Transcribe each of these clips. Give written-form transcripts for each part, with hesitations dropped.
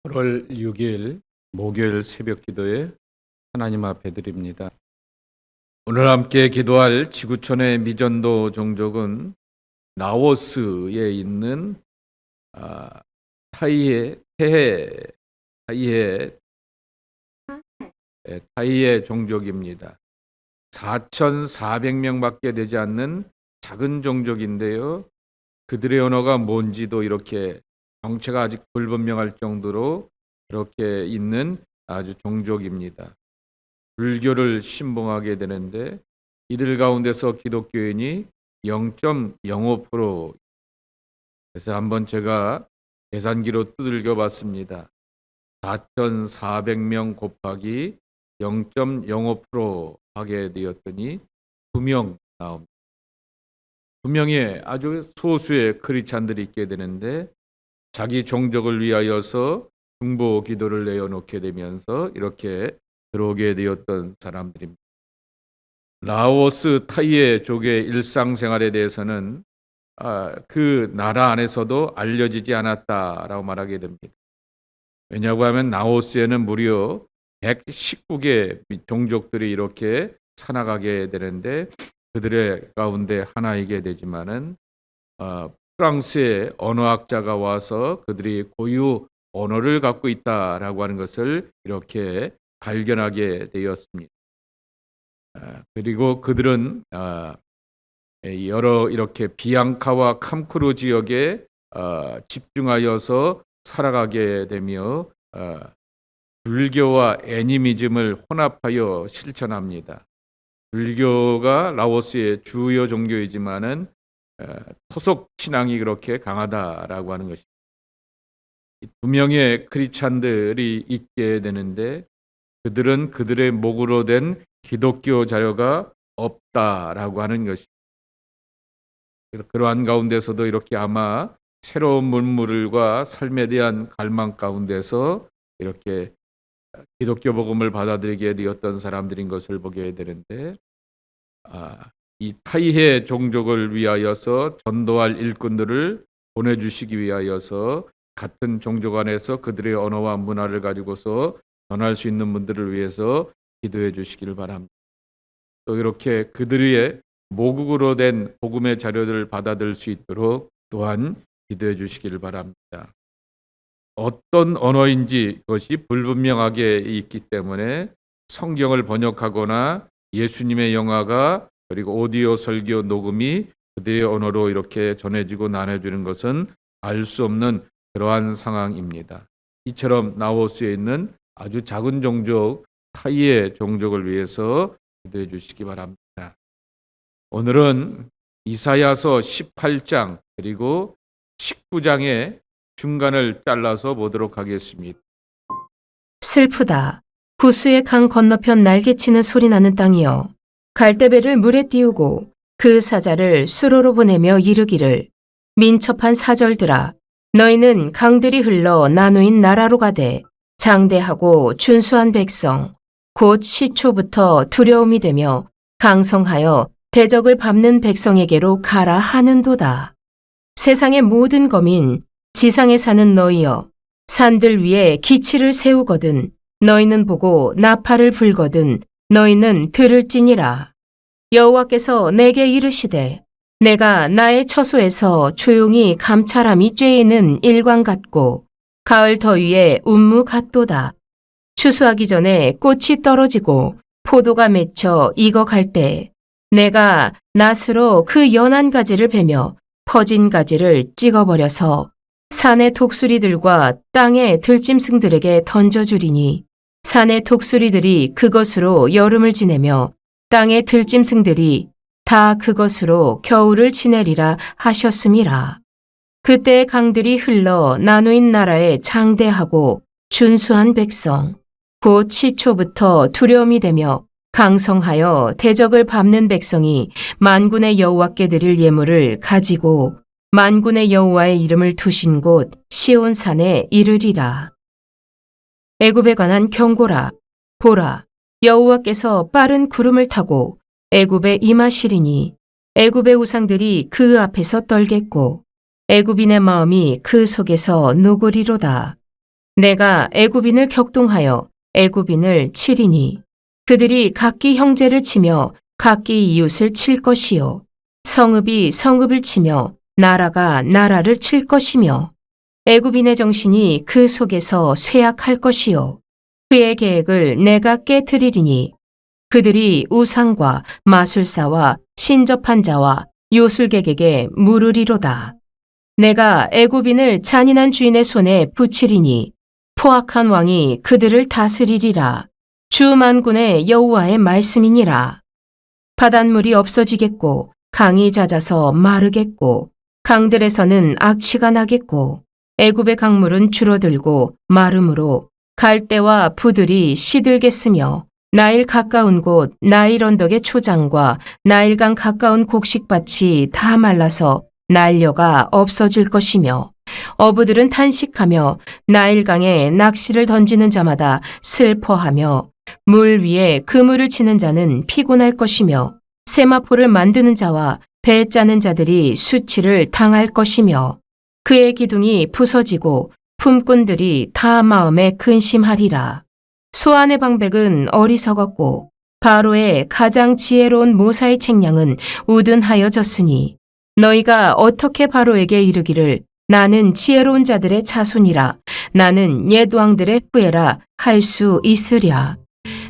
8월 6일 목요일 새벽 기도에 하나님 앞에 드립니다. 오늘 함께 기도할 지구촌의 미전도 종족은 라오스에 있는 타이에 종족입니다. 4,400명밖에 되지 않는 작은 종족인데요. 그들의 언어가 뭔지도 이렇게 정체가 아직 불분명할 정도로 그렇게 있는 아주 종족입니다. 불교를 신봉하게 되는데 이들 가운데서 기독교인이 0.05%. 그래서 한번 제가 계산기로 두들겨 봤습니다. 4,400명 곱하기 0.05% 하게 되었더니 2명 나옵니다. 2명의 아주 소수의 크리스찬들이 있게 되는데 자기 종족을 위하여서 중보 기도를 내어놓게 되면서 이렇게 들어오게 되었던 사람들입니다. 라오스 타이에족의 일상생활에 대해서는 그 나라 안에서도 알려지지 않았다라고 말하게 됩니다. 왜냐하고 하면 라오스에는 무려 119개 종족들이 이렇게 살아가게 되는데 그들의 가운데 하나이게 되지만은 프랑스의 언어학자가 와서 그들이 고유 언어를 갖고 있다라고 하는 것을 이렇게 발견하게 되었습니다. 그리고 그들은 여러 이렇게 비앙카와 캄크루 지역에 집중하여서 살아가게 되며 불교와 애니미즘을 혼합하여 실천합니다. 불교가 라오스의 주요 종교이지만은 토속 신앙이 그렇게 강하다라고 하는 것입니다. 2명의 크리스찬들이 있게 되는데 그들은 그들의 목으로 된 기독교 자료가 없다라고 하는 것입니다. 그러한 가운데서도 이렇게 아마 새로운 문물과 삶에 대한 갈망 가운데서 이렇게 기독교 복음을 받아들이게 되었던 사람들인 것을 보게 되는데 이 타이해 종족을 위하여서 전도할 일꾼들을 보내주시기 위하여서 같은 종족 안에서 그들의 언어와 문화를 가지고서 전할 수 있는 분들을 위해서 기도해 주시기를 바랍니다. 또 이렇게 그들의 모국으로 된 복음의 자료들을 받아들일 수 있도록 또한 기도해 주시기를 바랍니다. 어떤 언어인지 그것이 불분명하게 있기 때문에 성경을 번역하거나 예수님의 영화가 그리고 오디오 설교 녹음이 그들의 언어로 이렇게 전해지고 나눠주는 것은 알 수 없는 그러한 상황입니다. 이처럼 라오스에 있는 아주 작은 종족 타이의 종족을 위해서 기도해 주시기 바랍니다. 오늘은 이사야서 18장 그리고 19장의 중간을 잘라서 보도록 하겠습니다. 슬프다. 부수의 강 건너편 날개치는 소리 나는 땅이여. 갈대배를 물에 띄우고 그 사자를 수로로 보내며 이르기를 민첩한 사절들아 너희는 강들이 흘러 나누인 나라로 가되 장대하고 준수한 백성 곧 시초부터 두려움이 되며 강성하여 대적을 밟는 백성에게로 가라 하는도다. 세상의 모든 거민 지상에 사는 너희여 산들 위에 기치를 세우거든 너희는 보고 나팔을 불거든 너희는 들을지니라. 여호와께서 내게 이르시되 내가 나의 처소에서 조용히 감찰함이 쬐이는 일광 같고 가을 더위에 운무 같도다. 추수하기 전에 꽃이 떨어지고 포도가 맺혀 익어갈 때 내가 낫으로 그 연한 가지를 베며 퍼진 가지를 찍어버려서 산의 독수리들과 땅의 들짐승들에게 던져주리니 산의 독수리들이 그것으로 여름을 지내며 땅의 들짐승들이 다 그것으로 겨울을 지내리라 하셨음이라. 그때 강들이 흘러 나누인 나라에 장대하고 준수한 백성 곧 시초부터 두려움이 되며 강성하여 대적을 밟는 백성이 만군의 여호와께 드릴 예물을 가지고 만군의 여호와의 이름을 두신 곳 시온산에 이르리라. 애굽에 관한 경고라. 보라, 여호와께서 빠른 구름을 타고 애굽에 임하시리니 애굽의 우상들이 그 앞에서 떨겠고 애굽인의 마음이 그 속에서 누구리로다. 내가 애굽인을 격동하여 애굽인을 치리니 그들이 각기 형제를 치며 각기 이웃을 칠 것이요 성읍이 성읍을 치며 나라가 나라를 칠 것이며 애굽인의 정신이 그 속에서 쇠약할 것이요 그의 계획을 내가 깨트리리니 그들이 우상과 마술사와 신접한 자와 요술객에게 물으리로다. 내가 애굽인을 잔인한 주인의 손에 붙이리니 포악한 왕이 그들을 다스리리라. 주 만군의 여호와의 말씀이니라. 바닷물이 없어지겠고 강이 잦아서 마르겠고 강들에서는 악취가 나겠고 애굽의 강물은 줄어들고 마름으로 갈대와 부들이 시들겠으며 나일 가까운 곳 나일 언덕의 초장과 나일강 가까운 곡식밭이 다 말라서 난려가 없어질 것이며 어부들은 탄식하며 나일강에 낚시를 던지는 자마다 슬퍼하며 물 위에 그물을 치는 자는 피곤할 것이며 세마포를 만드는 자와 배 짜는 자들이 수치를 당할 것이며 그의 기둥이 부서지고 품꾼들이 다 마음에 근심하리라. 소안의 방백은 어리석었고 바로의 가장 지혜로운 모사의 책량은 우둔하여졌으니 너희가 어떻게 바로에게 이르기를 나는 지혜로운 자들의 자손이라 나는 옛 왕들의 후예라 할 수 있으랴.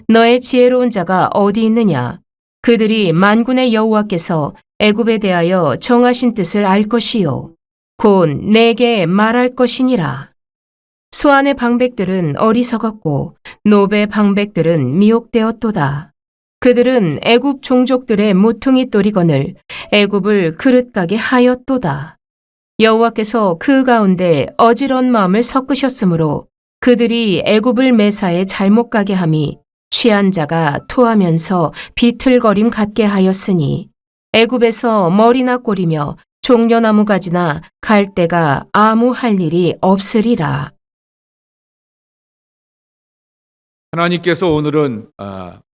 너의 지혜로운 자가 어디 있느냐? 그들이 만군의 여호와께서 애굽에 대하여 정하신 뜻을 알 것이요 곧 내게 말할 것이니라. 소안의 방백들은 어리석었고 노베 방백들은 미혹되었도다. 그들은 애굽 종족들의 모퉁이 또리건을 애굽을 그릇가게 하였도다. 여호와께서 그 가운데 어지러운 마음을 섞으셨으므로 그들이 애굽을 매사에 잘못 가게 함이 취한 자가 토하면서 비틀거림 같게 하였으니 애굽에서 머리나 꼬리며 종려나무 가지나 갈대가 아무 할 일이 없으리라. 하나님께서 오늘은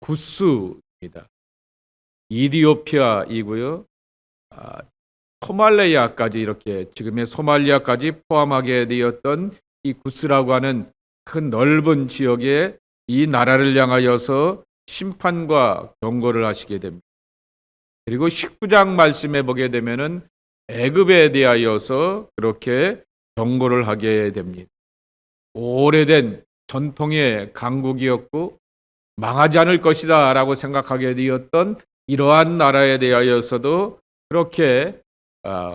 구스입니다. 이디오피아이고요. 소말레이아까지 이렇게 지금의 소말리아까지 포함하게 되었던 이 구스라고 하는 큰 넓은 지역에 이 나라를 향하여서 심판과 경고를 하시게 됩니다. 그리고 19장 말씀에 보게 되면은 애굽에 대하여서 그렇게 경고를 하게 됩니다. 오래된 전통의 강국이었고 망하지 않을 것이다 라고 생각하게 되었던 이러한 나라에 대하여서도 그렇게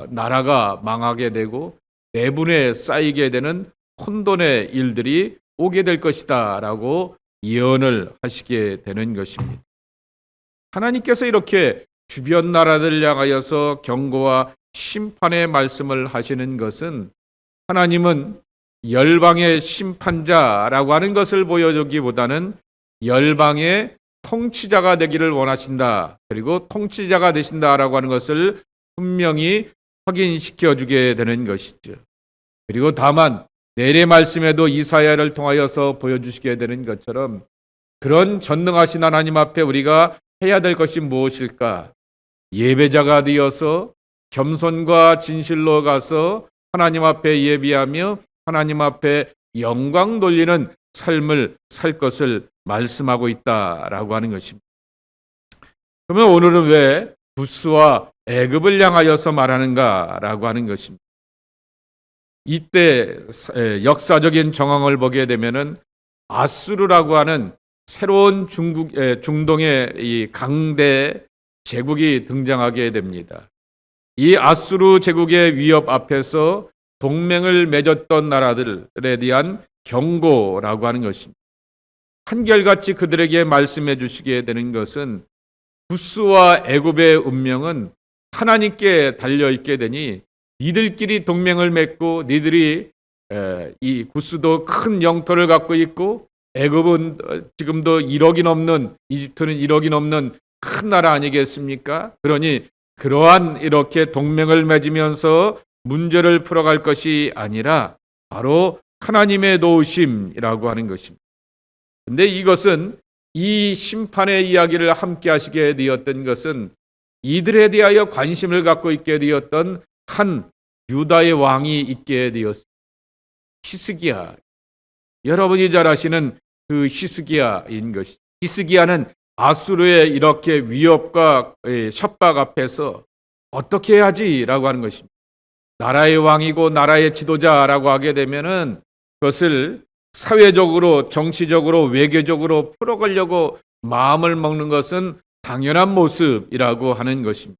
나라가 망하게 되고 내분에 쌓이게 되는 혼돈의 일들이 오게 될 것이다 라고 예언을 하시게 되는 것입니다. 하나님께서 이렇게 주변 나라들을 향하여서 경고와 심판의 말씀을 하시는 것은 하나님은 열방의 심판자라고 하는 것을 보여주기보다는 열방의 통치자가 되기를 원하신다. 그리고 통치자가 되신다라고 하는 것을 분명히 확인시켜 주게 되는 것이죠. 그리고 다만 내래 말씀에도 이사야를 통하여서 보여주시게 되는 것처럼 그런 전능하신 하나님 앞에 우리가 해야 될 것이 무엇일까? 예배자가 되어서 겸손과 진실로 가서 하나님 앞에 예비하며 하나님 앞에 영광 돌리는 삶을 살 것을 말씀하고 있다라고 하는 것입니다. 그러면 오늘은 왜 구스와 애굽을 향하여서 말하는가라고 하는 것입니다. 이때 역사적인 정황을 보게 되면은 아수르라고 하는 새로운 중동의 이 강대 제국이 등장하게 됩니다. 이 아수르 제국의 위협 앞에서 동맹을 맺었던 나라들에 대한 경고라고 하는 것입니다. 한결같이 그들에게 말씀해 주시게 되는 것은 구스와 애굽의 운명은 하나님께 달려 있게 되니 니들끼리 동맹을 맺고 니들이 이 구스도 큰 영토를 갖고 있고 애굽은 지금도 1억이 넘는 이집트는 1억이 넘는 큰 나라 아니겠습니까? 그러니 그러한 이렇게 동맹을 맺으면서 문제를 풀어갈 것이 아니라 바로 하나님의 도우심이라고 하는 것입니다. 근데 이것은 이 심판의 이야기를 함께 하시게 되었던 것은 이들에 대하여 관심을 갖고 있게 되었던 한 유다의 왕이 있게 되었습니다. 히스기야. 여러분이 잘 아시는 그 히스기야인 것이죠. 히스기야는 아수르의 이렇게 위협과 협박 앞에서 어떻게 해야지라고 하는 것입니다. 나라의 왕이고 나라의 지도자라고 하게 되면은 그것을 사회적으로, 정치적으로, 외교적으로 풀어가려고 마음을 먹는 것은 당연한 모습이라고 하는 것입니다.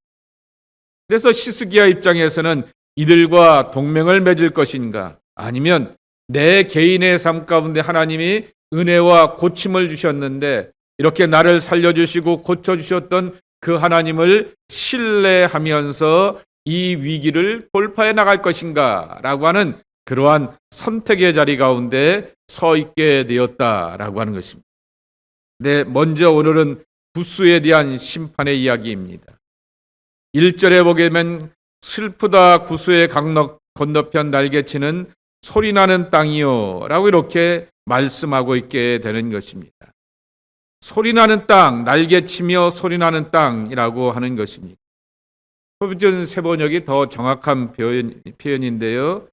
그래서 히스기야 입장에서는 이들과 동맹을 맺을 것인가, 아니면 내 개인의 삶 가운데 하나님이 은혜와 고침을 주셨는데 이렇게 나를 살려주시고 고쳐주셨던 그 하나님을 신뢰하면서 이 위기를 돌파해 나갈 것인가 라고 하는 그러한 선택의 자리 가운데 서 있게 되었다라고 하는 것입니다. 네, 먼저 오늘은 구스에 대한 심판의 이야기입니다. 1절에 보게 되면 슬프다 구스의 건너편 날개치는 소리나는 땅이요 라고 이렇게 말씀하고 있게 되는 것입니다. 소리나는 땅, 날개치며 소리나는 땅이라고 하는 것입니다. 표준 세번역이 더 정확한 표현인데요.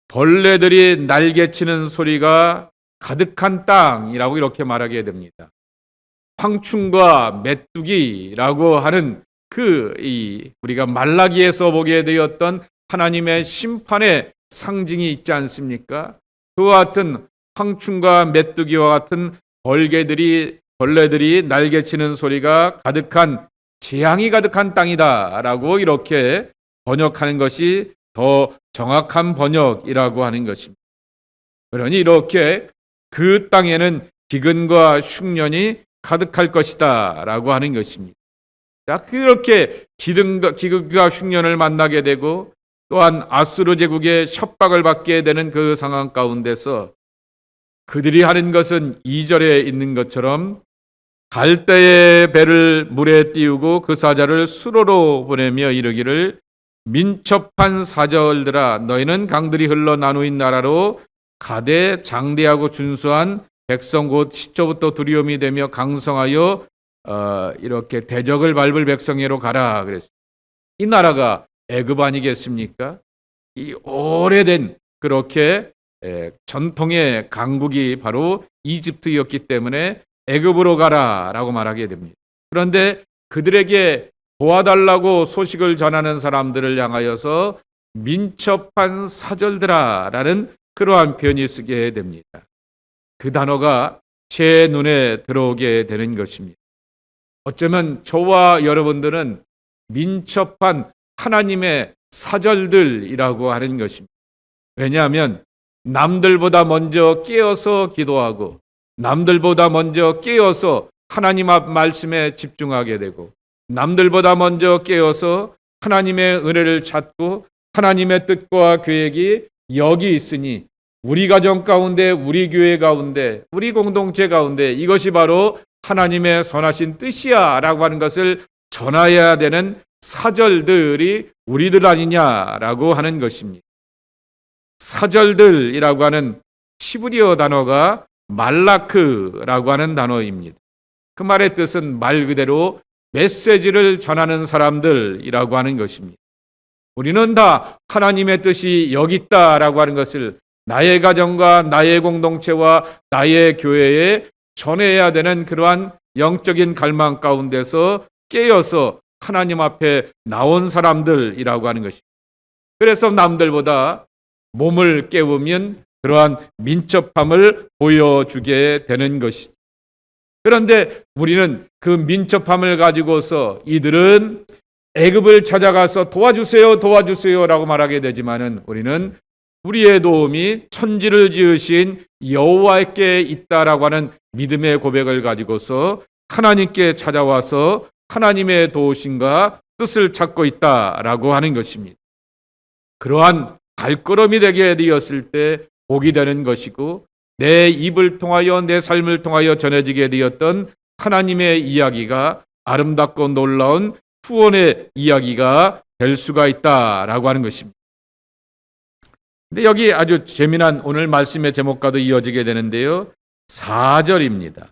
벌레들이 날개치는 소리가 가득한 땅이라고 이렇게 말하게 됩니다. 황충과 메뚜기라고 하는 우리가 말라기에서 보게 되었던 하나님의 심판의 상징이 있지 않습니까? 그와 같은 황충과 메뚜기와 같은 벌레들이 날개치는 소리가 가득한, 재앙이 가득한 땅이다라고 이렇게 번역하는 것이 더 정확한 번역이라고 하는 것입니다. 그러니 이렇게 그 땅에는 기근과 흉년이 가득할 것이다라고 하는 것입니다. 자, 그렇게 기근과 흉년을 만나게 되고 또한 아수르 제국의 협박을 받게 되는 그 상황 가운데서 그들이 하는 것은 2절에 있는 것처럼 갈대의 배를 물에 띄우고 그 사자를 수로로 보내며 이르기를 민첩한 사절들아 너희는 강들이 흘러 나누인 나라로 가되 장대하고 준수한 백성 곧 시초부터 두려움이 되며 강성하여 이렇게 대적을 밟을 백성에로 가라 그랬습니다. 이 나라가 애굽 아니겠습니까? 이 오래된 그렇게 전통의 강국이 바로 이집트였기 때문에 애굽으로 가라라고 말하게 됩니다. 그런데 그들에게 도와달라고 소식을 전하는 사람들을 향하여서 민첩한 사절들아라는 그러한 표현이 쓰게 됩니다. 그 단어가 제 눈에 들어오게 되는 것입니다. 어쩌면 저와 여러분들은 민첩한 하나님의 사절들이라고 하는 것입니다. 왜냐하면 남들보다 먼저 깨어서 기도하고 남들보다 먼저 깨어서 하나님 앞 말씀에 집중하게 되고 남들보다 먼저 깨어서 하나님의 은혜를 찾고 하나님의 뜻과 계획이 여기 있으니 우리 가정 가운데, 우리 교회 가운데, 우리 공동체 가운데 이것이 바로 하나님의 선하신 뜻이야 라고 하는 것을 전해야 되는 사절들이 우리들 아니냐라고 하는 것입니다. 사절들이라고 하는 히브리어 단어가 말라크라고 하는 단어입니다. 그 말의 뜻은 말 그대로 메시지를 전하는 사람들이라고 하는 것입니다. 우리는 다 하나님의 뜻이 여기 있다라고 하는 것을 나의 가정과 나의 공동체와 나의 교회에 전해야 되는 그러한 영적인 갈망 가운데서 깨어서 하나님 앞에 나온 사람들이라고 하는 것입니다. 그래서 남들보다 몸을 깨우면 그러한 민첩함을 보여주게 되는 것이죠. 그런데 우리는 그 민첩함을 가지고서 이들은 애굽을 찾아가서 도와주세요라고 말하게 되지만은 우리는 우리의 도움이 천지를 지으신 여호와께 있다라고 하는 믿음의 고백을 가지고서 하나님께 찾아와서 하나님의 도우심과 뜻을 찾고 있다라고 하는 것입니다. 그러한 발걸음이 되게 되었을 때 복이 되는 것이고 내 입을 통하여 내 삶을 통하여 전해지게 되었던 하나님의 이야기가 아름답고 놀라운 후원의 이야기가 될 수가 있다라고 하는 것입니다. 근데 여기 아주 재미난 오늘 말씀의 제목과도 이어지게 되는데요. 4절입니다.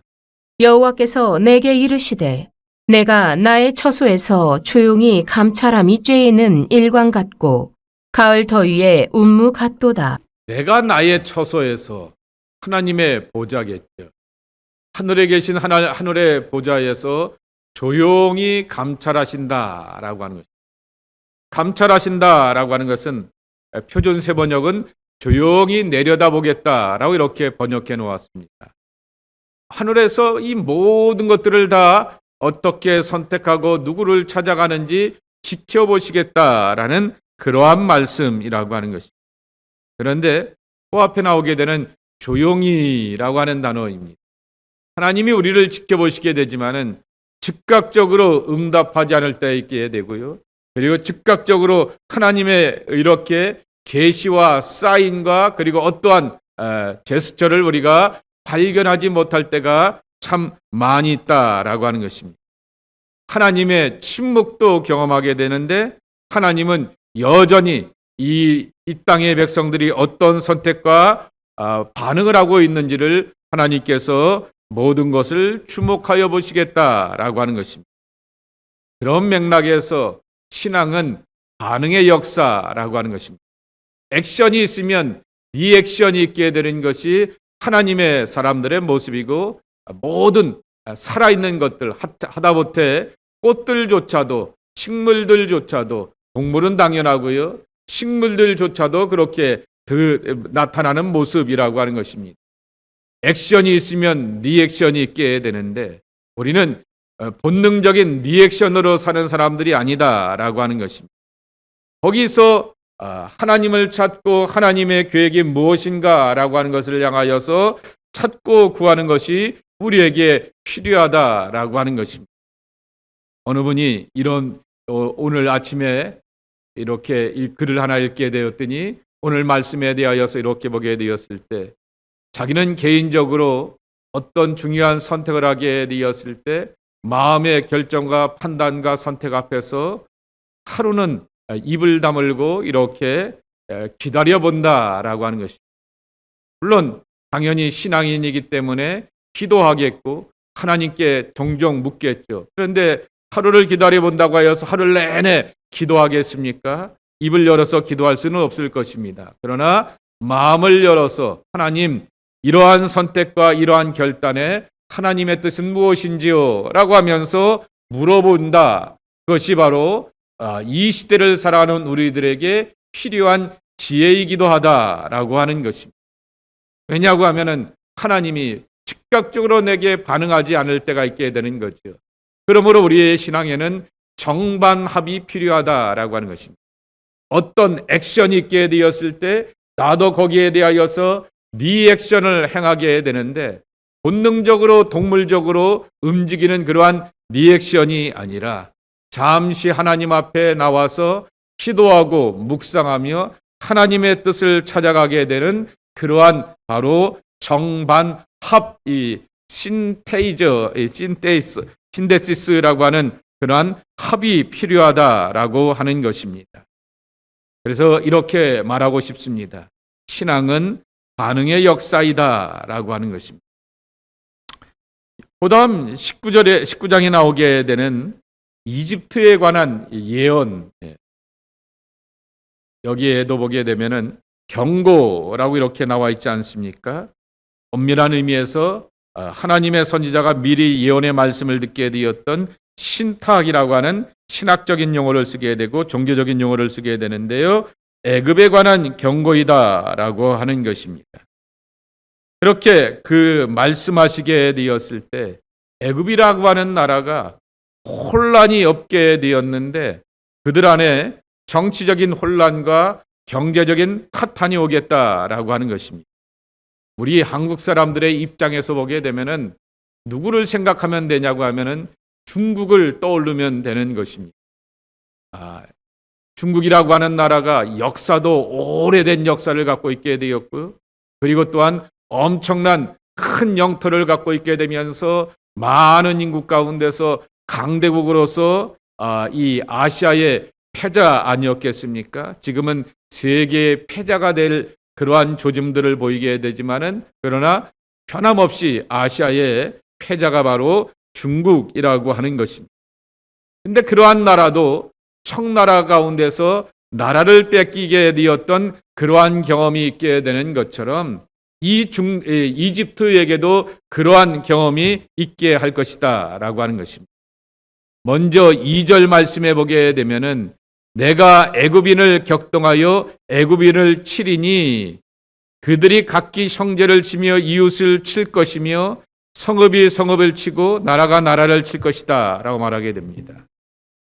여호와께서 내게 이르시되 내가 나의 처소에서 조용히 감찰함이 쬐이는 일광 같고 가을 더위에 운무 같도다. 내가 나의 처소에서 하나님의 보좌겠죠. 하늘에 계신 하늘의 보좌에서 조용히 감찰하신다라고 하는 것입니다. 감찰하신다라고 하는 것은 표준 세번역은 조용히 내려다보겠다라고 이렇게 번역해 놓았습니다. 하늘에서 이 모든 것들을 다 어떻게 선택하고 누구를 찾아가는지 지켜보시겠다라는 그러한 말씀이라고 하는 것입니다. 그런데 그 앞에 나오게 되는 조용히라고 하는 단어입니다. 하나님이 우리를 지켜보시게 되지만은 즉각적으로 응답하지 않을 때 있게 되고요. 그리고 즉각적으로 하나님의 이렇게 계시와 사인과 그리고 어떠한 제스처를 우리가 발견하지 못할 때가 참 많이 있다라고 하는 것입니다. 하나님의 침묵도 경험하게 되는데 하나님은 여전히 이 땅의 백성들이 어떤 선택과 반응을 하고 있는지를 하나님께서 모든 것을 주목하여 보시겠다라고 하는 것입니다. 그런 맥락에서 신앙은 반응의 역사라고 하는 것입니다. 액션이 있으면 리액션이 있게 되는 것이 하나님의 사람들의 모습이고 모든 살아있는 것들 하다못해 꽃들조차도 식물들조차도 동물은 당연하고요. 식물들조차도 그렇게 나타나는 모습이라고 하는 것입니다. 액션이 있으면 리액션이 있게 되는데 우리는 본능적인 리액션으로 사는 사람들이 아니다라고 하는 것입니다. 거기서 하나님을 찾고 하나님의 계획이 무엇인가라고 하는 것을 향하여서 찾고 구하는 것이 우리에게 필요하다라고 하는 것입니다. 어느 분이 이런 오늘 아침에 이렇게 글을 하나 읽게 되었더니 오늘 말씀에 대하여서 이렇게 보게 되었을 때 자기는 개인적으로 어떤 중요한 선택을 하게 되었을 때 마음의 결정과 판단과 선택 앞에서 하루는 입을 다물고 이렇게 기다려본다라고 하는 것입니다. 물론 당연히 신앙인이기 때문에 기도하겠고 하나님께 종종 묻겠죠. 그런데 하루를 기다려본다고 하여서 하루 내내 기도하겠습니까? 입을 열어서 기도할 수는 없을 것입니다. 그러나 마음을 열어서 하나님 이러한 선택과 이러한 결단에 하나님의 뜻은 무엇인지요? 라고 하면서 물어본다. 그것이 바로 이 시대를 살아가는 우리들에게 필요한 지혜이기도 하다라고 하는 것입니다. 왜냐고 하면은 하나님이 즉각적으로 내게 반응하지 않을 때가 있게 되는 거죠. 그러므로 우리의 신앙에는 정반합이 필요하다라고 하는 것입니다. 어떤 액션이 있게 되었을 때 나도 거기에 대하여서 리액션을 행하게 되는데 본능적으로 동물적으로 움직이는 그러한 리액션이 아니라 잠시 하나님 앞에 나와서 기도하고 묵상하며 하나님의 뜻을 찾아가게 되는 그러한 바로 정반합 신데시스라고 하는 그러한 합이 필요하다라고 하는 것입니다. 그래서 이렇게 말하고 싶습니다. 신앙은 반응의 역사이다라고 하는 것입니다. 그다음 19장에 나오게 되는 이집트에 관한 예언, 여기에도 보게 되면은 경고라고 이렇게 나와 있지 않습니까? 엄밀한 의미에서 하나님의 선지자가 미리 예언의 말씀을 듣게 되었던 신탁이라고 하는 신학적인 용어를 쓰게 되고 종교적인 용어를 쓰게 되는데요. 애굽에 관한 경고이다라고 하는 것입니다. 그렇게 그 말씀하시게 되었을 때 애굽이라고 하는 나라가 혼란이 없게 되었는데 그들 안에 정치적인 혼란과 경제적인 파탄이 오겠다라고 하는 것입니다. 우리 한국 사람들의 입장에서 보게 되면은 누구를 생각하면 되냐고 하면은 중국을 떠올리면 되는 것입니다. 중국이라고 하는 나라가 역사도 오래된 역사를 갖고 있게 되었고요. 그리고 또한 엄청난 큰 영토를 갖고 있게 되면서 많은 인구 가운데서 강대국으로서 이 아시아의 패자 아니었겠습니까? 지금은 세계의 패자가 될 그러한 조짐들을 보이게 되지만은 그러나 변함없이 아시아의 패자가 바로 중국이라고 하는 것입니다. 근데 그러한 나라도 청나라 가운데서 나라를 뺏기게 되었던 그러한 경험이 있게 되는 것처럼 이집트에게도 그러한 경험이 있게 할 것이다 라고 하는 것입니다. 먼저 2절 말씀해 보게 되면은 내가 애굽인을 격동하여 애굽인을 치리니 그들이 각기 형제를 치며 이웃을 칠 것이며 성읍이 성읍을 치고 나라가 나라를 칠 것이다 라고 말하게 됩니다.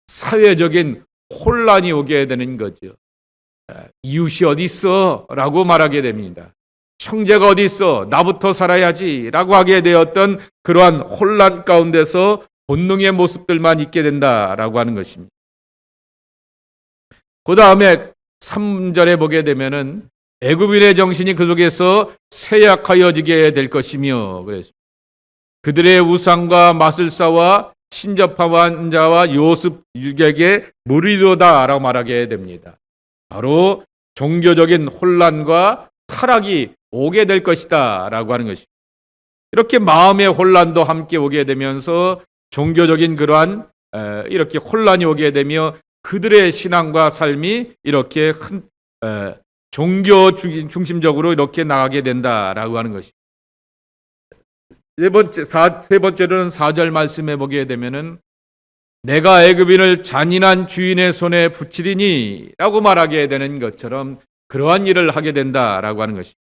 사회적인 혼란이 오게 되는 거죠. 이웃이 어디 있어? 라고 말하게 됩니다. 형제가 어디 있어? 나부터 살아야지 라고 하게 되었던 그러한 혼란 가운데서 본능의 모습들만 있게 된다라고 하는 것입니다. 그 다음에 3절에 보게 되면은 애굽인의 정신이 그 속에서 쇠약하여지게 될 것이며 그랬습니다. 그들의 우상과 마술사와 신접한 자와 요습에게 무리로다라고 말하게 됩니다. 바로 종교적인 혼란과 타락이 오게 될 것이다라고 하는 것입니다. 이렇게 마음의 혼란도 함께 오게 되면서 종교적인 그러한 이렇게 혼란이 오게 되며 그들의 신앙과 삶이 이렇게 종교 중심적으로 이렇게 나가게 된다라고 하는 것입니다. 세 번째로는 4절 말씀해 보게 되면은 내가 애굽인을 잔인한 주인의 손에 붙이리니 라고 말하게 되는 것처럼 그러한 일을 하게 된다라고 하는 것입니다.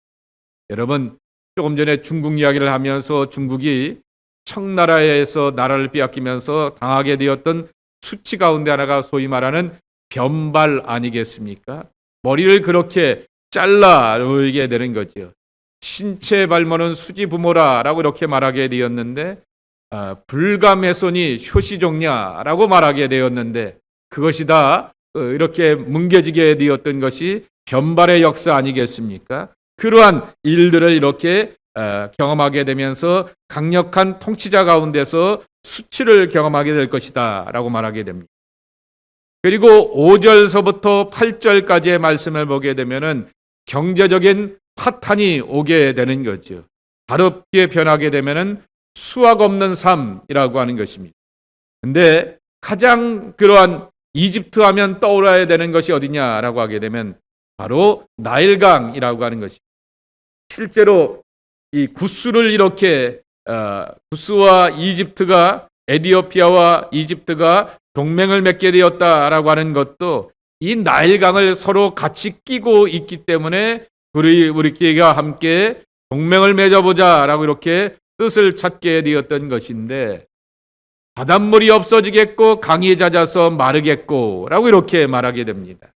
여러분, 조금 전에 중국 이야기를 하면서 중국이 청나라에서 나라를 빼앗기면서 당하게 되었던 수치 가운데 하나가 소위 말하는 변발 아니겠습니까? 머리를 그렇게 잘라 놓게 되는 거죠. 신체 발모는 수지 부모라라고 이렇게 말하게 되었는데 불감훼손이 효시종냐라고 말하게 되었는데 그것이 다 이렇게 뭉개지게 되었던 것이 변발의 역사 아니겠습니까? 그러한 일들을 이렇게 경험하게 되면서 강력한 통치자 가운데서 수치를 경험하게 될 것이다 라고 말하게 됩니다. 그리고 5절서부터 8절까지의 말씀을 보게 되면은 경제적인 파탄이 오게 되는 거죠. 다릅게 변하게 되면은 수확 없는 삶이라고 하는 것입니다. 근데 가장 그러한 이집트 하면 떠올라야 되는 것이 어디냐라고 하게 되면 바로 나일강이라고 하는 것입니다. 실제로 이 구스를 이렇게 구스와 이집트가 에티오피아와 이집트가 동맹을 맺게 되었다라고 하는 것도 이 나일강을 서로 같이 끼고 있기 때문에 우리끼리가 함께 동맹을 맺어보자라고 이렇게 뜻을 찾게 되었던 것인데 바닷물이 없어지겠고 강이 잦아서 마르겠고 라고 이렇게 말하게 됩니다.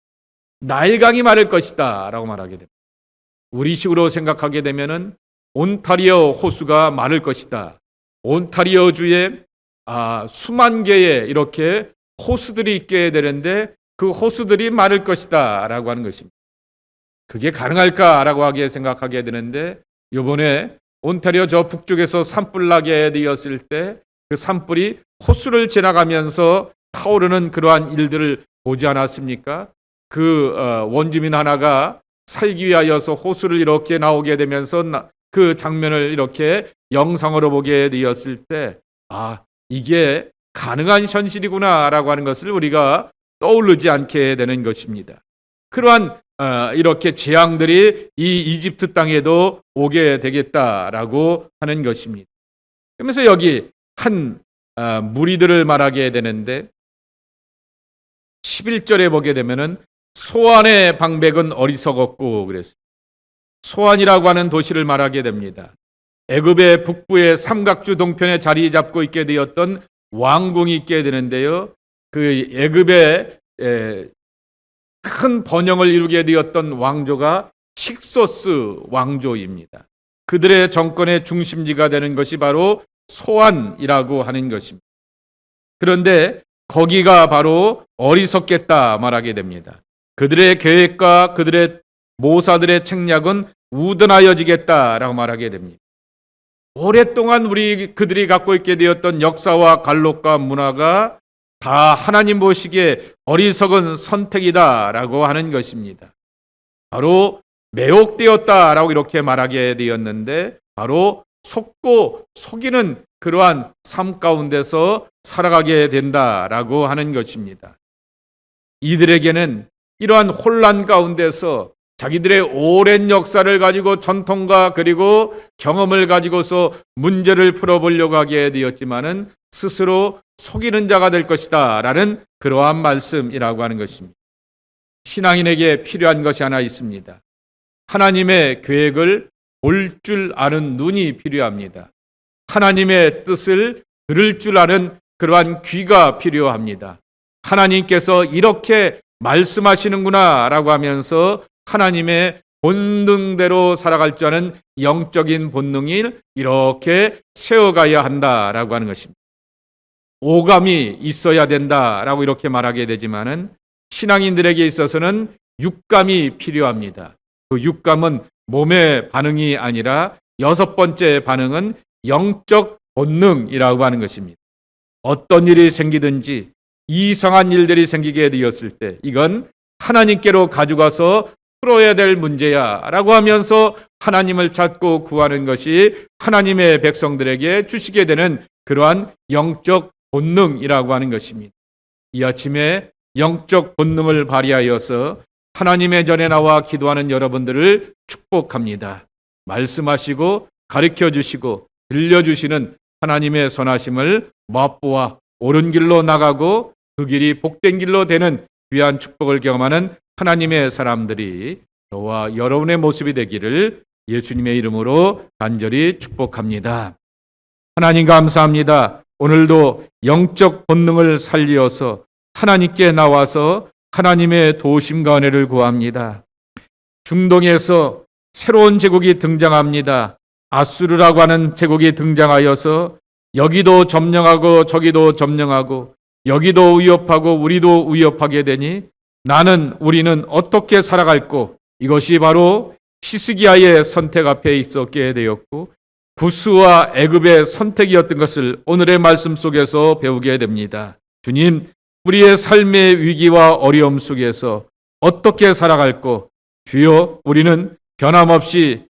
나일강이 마를 것이다 라고 말하게 됩니다. 우리식으로 생각하게 되면은 온타리오 호수가 마를 것이다. 온타리오주에 수만 개의 이렇게 호수들이 있게 되는데 그 호수들이 마를 것이다 라고 하는 것입니다. 그게 가능할까라고 하게 생각하게 되는데 이번에 온타리오 저 북쪽에서 산불 나게 되었을 때 그 산불이 호수를 지나가면서 타오르는 그러한 일들을 보지 않았습니까? 그 원주민 하나가 살기 위하여서 호수를 이렇게 나오게 되면서 그 장면을 이렇게 영상으로 보게 되었을 때 이게 가능한 현실이구나라고 하는 것을 우리가 떠오르지 않게 되는 것입니다. 그러한 이렇게 재앙들이 이 이집트 땅에도 오게 되겠다라고 하는 것입니다. 그러면서 여기 한 무리들을 말하게 되는데 11절에 보게 되면은 소안의 방백은 어리석었고 그랬어요. 소안이라고 하는 도시를 말하게 됩니다. 애굽의 북부의 삼각주 동편에 자리 잡고 있게 되었던 왕궁이 있게 되는데요. 그 애굽의 큰 번영을 이루게 되었던 왕조가 힉소스 왕조입니다. 그들의 정권의 중심지가 되는 것이 바로 소안이라고 하는 것입니다. 그런데 거기가 바로 어리석겠다 말하게 됩니다. 그들의 계획과 그들의 모사들의 책략은 우둔하여지겠다라고 말하게 됩니다. 오랫동안 그들이 갖고 있게 되었던 역사와 관록과 문화가 다 하나님 보시기에 어리석은 선택이다라고 하는 것입니다. 바로 매혹되었다라고 이렇게 말하게 되었는데 바로 속고 속이는 그러한 삶 가운데서 살아가게 된다라고 하는 것입니다. 이들에게는 이러한 혼란 가운데서 자기들의 오랜 역사를 가지고 전통과 그리고 경험을 가지고서 문제를 풀어보려고 하게 되었지만은 스스로 속이는 자가 될 것이다 라는 그러한 말씀이라고 하는 것입니다. 신앙인에게 필요한 것이 하나 있습니다. 하나님의 계획을 볼 줄 아는 눈이 필요합니다. 하나님의 뜻을 들을 줄 아는 그러한 귀가 필요합니다. 하나님께서 이렇게 말씀하시는구나 라고 하면서 하나님의 본능대로 살아갈 줄 아는 영적인 본능이 이렇게 세워가야 한다라고 하는 것입니다. 오감이 있어야 된다라고 이렇게 말하게 되지만은 신앙인들에게 있어서는 육감이 필요합니다. 그 육감은 몸의 반응이 아니라 여섯 번째 반응은 영적 본능이라고 하는 것입니다. 어떤 일이 생기든지 이상한 일들이 생기게 되었을 때 이건 하나님께로 가져가서 풀어야 될 문제야 라고 하면서 하나님을 찾고 구하는 것이 하나님의 백성들에게 주시게 되는 그러한 영적 본능이라고 하는 것입니다. 이 아침에 영적 본능을 발휘하여서 하나님의 전에 나와 기도하는 여러분들을 축복합니다. 말씀하시고 가르쳐 주시고 들려주시는 하나님의 선하심을 맛보아 옳은 길로 나가고 그 길이 복된 길로 되는 귀한 축복을 경험하는 하나님의 사람들이 저와 여러분의 모습이 되기를 예수님의 이름으로 간절히 축복합니다. 하나님 감사합니다. 오늘도 영적 본능을 살리어서 하나님께 나와서 하나님의 도우심과 은혜를 구합니다. 중동에서 새로운 제국이 등장합니다. 아수르라고 하는 제국이 등장하여서 여기도 점령하고 저기도 점령하고 여기도 위협하고 우리도 위협하게 되니 우리는 어떻게 살아갈고 이것이 바로 히스기야의 선택 앞에 있었게 되었고 구스와 애굽의 선택이었던 것을 오늘의 말씀 속에서 배우게 됩니다. 주님, 우리의 삶의 위기와 어려움 속에서 어떻게 살아갈고 주여 우리는 변함없이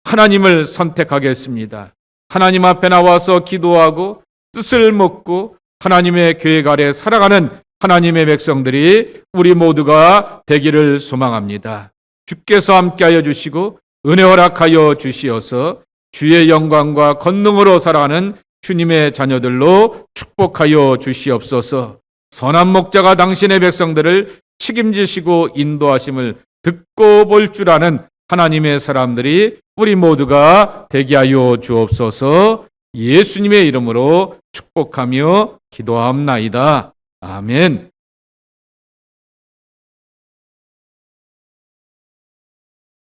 하나님을 선택하겠습니다. 하나님 앞에 나와서 기도하고 뜻을 묻고 하나님의 계획 아래 살아가는 하나님의 백성들이 우리 모두가 되기를 소망합니다. 주께서 함께하여 주시고 은혜 허락하여 주시어서 주의 영광과 권능으로 살아가는 주님의 자녀들로 축복하여 주시옵소서. 선한 목자가 당신의 백성들을 책임지시고 인도하심을 듣고 볼 줄 아는 하나님의 사람들이 우리 모두가 되게 하여 주옵소서. 예수님의 이름으로 축복하며 기도합나이다. 아멘.